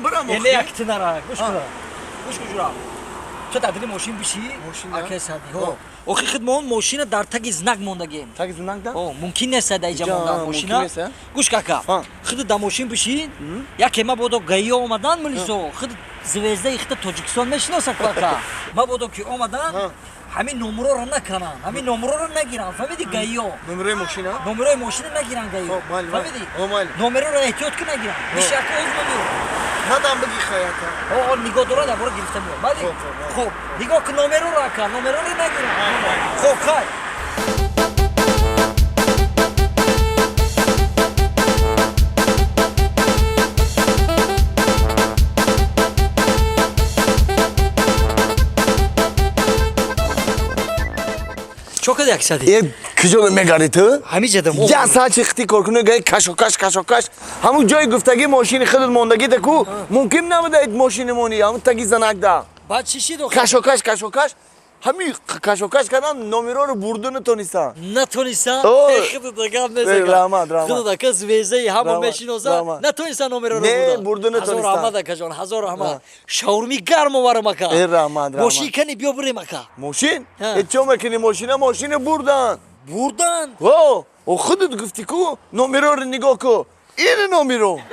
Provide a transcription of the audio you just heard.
برم یعنی یک تنارا گوش کن گوش کن جورا تو تدری ماشین بشی ماشین اکی سادی ها آخه خود ما ماشین در تگ زنگ موندگیم تگ زنگ ده ممکن نیست در اینجا موندن ماشینا گوش کاکا خود در ماشین بشین یکی ما بودو گایی آمدن ملیسو خود زوزده خود تاجیکستان میشناسه کاکا ما بودو که آمدن همین نمره رو نکنن همین نمره رو نگیرن فهمیدی گایی ها نمره ماشین ها نمره ماشین نگیرن گایی فهمیدی نمره رو احتیاط که نگیرن بیشتر که از نمیرن ندم بگی خیاطا نگاه داره در برو گرفته میاد بعدی خب نگاه که نمره رو کن نمره رو نگیرن خب خیلی چه کدی اکسادی؟ کجا میگاری تو؟ همین جدم. یا ساعت چختی کارکنه گای کشوکش همون جای گفتگی ماشین خودت موندگی دکو ممکن نبوده ماشین مونی همون تگی زنک ده. بعد چی دو؟ کشوکش همین کشوکش کردن نمره رو بردن نتونستن. نتونستن؟ خود دکم نزدم. خود دکم زویزه همون میشینوزا نتونستن نمره رو بردن. نه بردن نتونستن. هزار رحمت کجان هزار رحمت. شاورمی گرم واره مکا. رحمت. ماشین کنی بیا بری مکا. ماشین؟ چه میکنی ماشین بردن. بردن؟ و خودت گفتی کو نمره رو نگاه کو. این نمره.